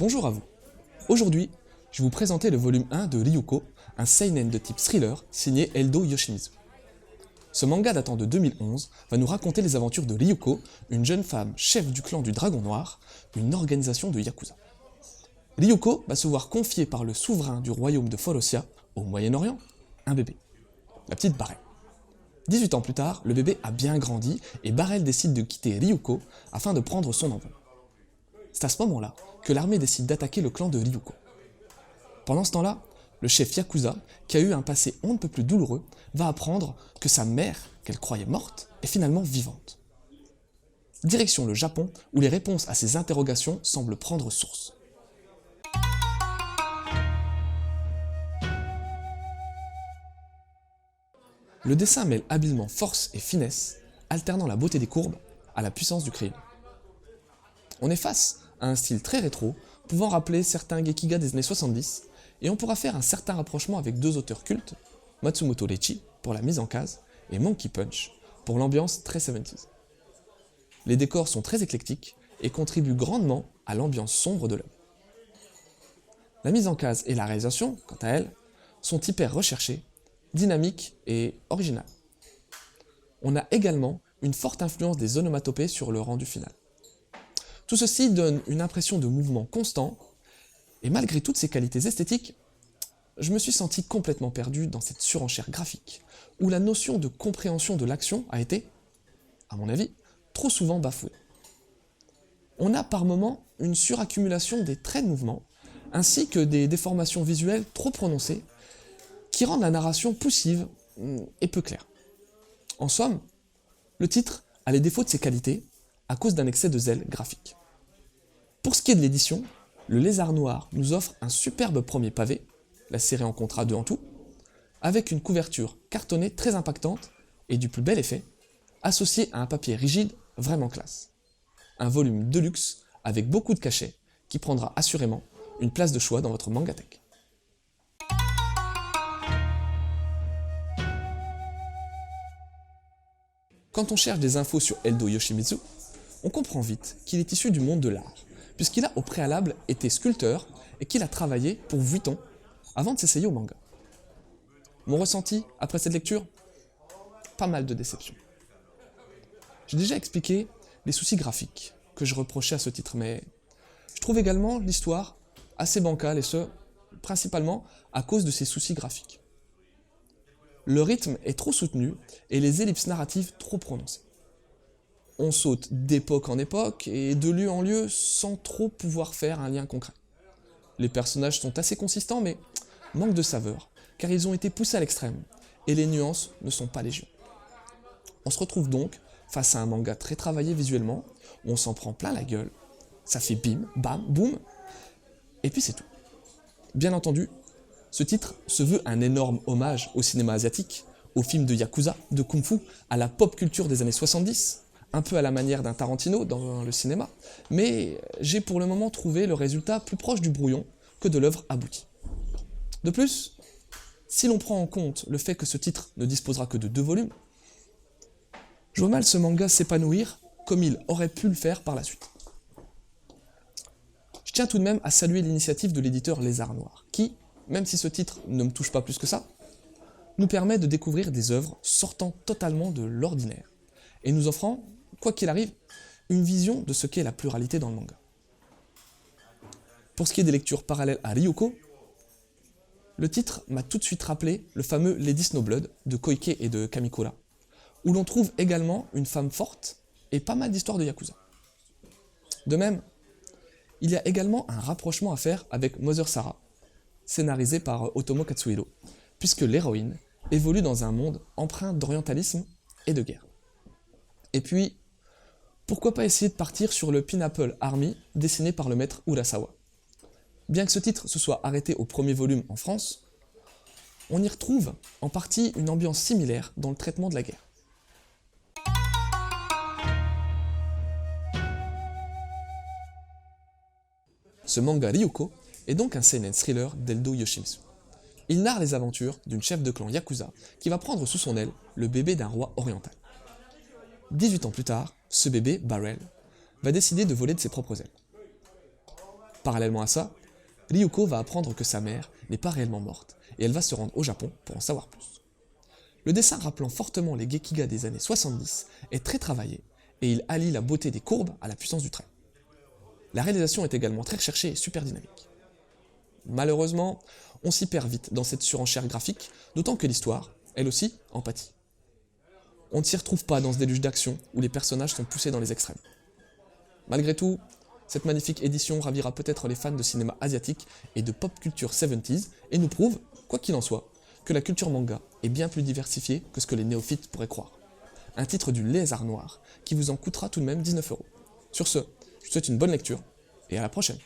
Bonjour à vous. Aujourd'hui, je vais vous présenter le volume 1 de Ryuko, un seinen de type thriller signé Eldo Yoshimizu. Ce manga datant de 2011 va nous raconter les aventures de Ryuko, une jeune femme chef du clan du Dragon Noir, une organisation de Yakuza. Ryuko va se voir confier par le souverain du royaume de Forosia, au Moyen-Orient, un bébé, la petite Barel. 18 ans plus tard, le bébé a bien grandi et Barel décide de quitter Ryuko afin de prendre son envol. C'est à ce moment-là que l'armée décide d'attaquer le clan de Ryuko. Pendant ce temps-là, le chef Yakuza, qui a eu un passé on ne peut plus douloureux, va apprendre que sa mère, qu'elle croyait morte, est finalement vivante. Direction le Japon, où les réponses à ces interrogations semblent prendre source. Le dessin mêle habilement force et finesse, alternant la beauté des courbes à la puissance du crayon. On est face à un style très rétro, pouvant rappeler certains Gekiga des années 70, et on pourra faire un certain rapprochement avec deux auteurs cultes, Matsumoto Lechi pour la mise en case, et Monkey Punch pour l'ambiance très 70s. Les décors sont très éclectiques et contribuent grandement à l'ambiance sombre de l'œuvre. La mise en case et la réalisation, quant à elles, sont hyper recherchées, dynamiques et originales. On a également une forte influence des onomatopées sur le rendu final. Tout ceci donne une impression de mouvement constant, et malgré toutes ces qualités esthétiques, je me suis senti complètement perdu dans cette surenchère graphique, où la notion de compréhension de l'action a été, à mon avis, trop souvent bafouée. On a par moments une suraccumulation des traits de mouvement, ainsi que des déformations visuelles trop prononcées, qui rendent la narration poussive et peu claire. En somme, le titre a les défauts de ses qualités, à cause d'un excès de zèle graphique. Pour ce qui est de l'édition, le Lézard Noir nous offre un superbe premier pavé, la série en comptera 2 en tout, avec une couverture cartonnée très impactante et du plus bel effet, associée à un papier rigide vraiment classe. Un volume de luxe avec beaucoup de cachets qui prendra assurément une place de choix dans votre mangatech. Quand on cherche des infos sur Eldo Yoshimizu, on comprend vite qu'il est issu du monde de l'art, puisqu'il a au préalable été sculpteur et qu'il a travaillé pour Vuitton avant de s'essayer au manga. Mon ressenti après cette lecture? Pas mal de déception. J'ai déjà expliqué les soucis graphiques que je reprochais à ce titre, mais je trouve également l'histoire assez bancale, et ce, principalement à cause de ces soucis graphiques. Le rythme est trop soutenu et les ellipses narratives trop prononcées. On saute d'époque en époque et de lieu en lieu sans trop pouvoir faire un lien concret. Les personnages sont assez consistants mais manquent de saveur, car ils ont été poussés à l'extrême, et les nuances ne sont pas légion. On se retrouve donc face à un manga très travaillé visuellement, où on s'en prend plein la gueule, ça fait bim, bam, boum, et puis c'est tout. Bien entendu, ce titre se veut un énorme hommage au cinéma asiatique, aux films de Yakuza, de Kung Fu, à la pop culture des années 70, un peu à la manière d'un Tarantino dans le cinéma, mais j'ai pour le moment trouvé le résultat plus proche du brouillon que de l'œuvre aboutie. De plus, si l'on prend en compte le fait que ce titre ne disposera que de 2 volumes, je vois mal ce manga s'épanouir comme il aurait pu le faire par la suite. Je tiens tout de même à saluer l'initiative de l'éditeur Lézard Noir, qui, même si ce titre ne me touche pas plus que ça, nous permet de découvrir des œuvres sortant totalement de l'ordinaire, et nous offrant, quoi qu'il arrive, une vision de ce qu'est la pluralité dans le manga. Pour ce qui est des lectures parallèles à Ryuko, le titre m'a tout de suite rappelé le fameux Lady Snowblood de Koike et de Kamikura, où l'on trouve également une femme forte et pas mal d'histoires de Yakuza. De même, il y a également un rapprochement à faire avec Mother Sarah, scénarisé par Otomo Katsuhiro, puisque l'héroïne évolue dans un monde empreint d'orientalisme et de guerre. Et puis, pourquoi pas essayer de partir sur le Pineapple Army dessiné par le maître Urasawa. Bien que ce titre se soit arrêté au premier volume en France, on y retrouve en partie une ambiance similaire dans le traitement de la guerre. Ce manga Ryuko est donc un seinen thriller d'Eldo Yoshimizu. Il narre les aventures d'une chef de clan Yakuza qui va prendre sous son aile le bébé d'un roi oriental. 18 ans plus tard, ce bébé, Barel, va décider de voler de ses propres ailes. Parallèlement à ça, Ryuko va apprendre que sa mère n'est pas réellement morte, et elle va se rendre au Japon pour en savoir plus. Le dessin rappelant fortement les Gekiga des années 70 est très travaillé, et il allie la beauté des courbes à la puissance du trait. La réalisation est également très recherchée et super dynamique. Malheureusement, on s'y perd vite dans cette surenchère graphique, d'autant que l'histoire, elle aussi, en pâtit. On ne s'y retrouve pas dans ce déluge d'action où les personnages sont poussés dans les extrêmes. Malgré tout, cette magnifique édition ravira peut-être les fans de cinéma asiatique et de pop culture 70s et nous prouve, quoi qu'il en soit, que la culture manga est bien plus diversifiée que ce que les néophytes pourraient croire. Un titre du Lézard Noir qui vous en coûtera tout de même 19 €. Sur ce, je vous souhaite une bonne lecture et à la prochaine.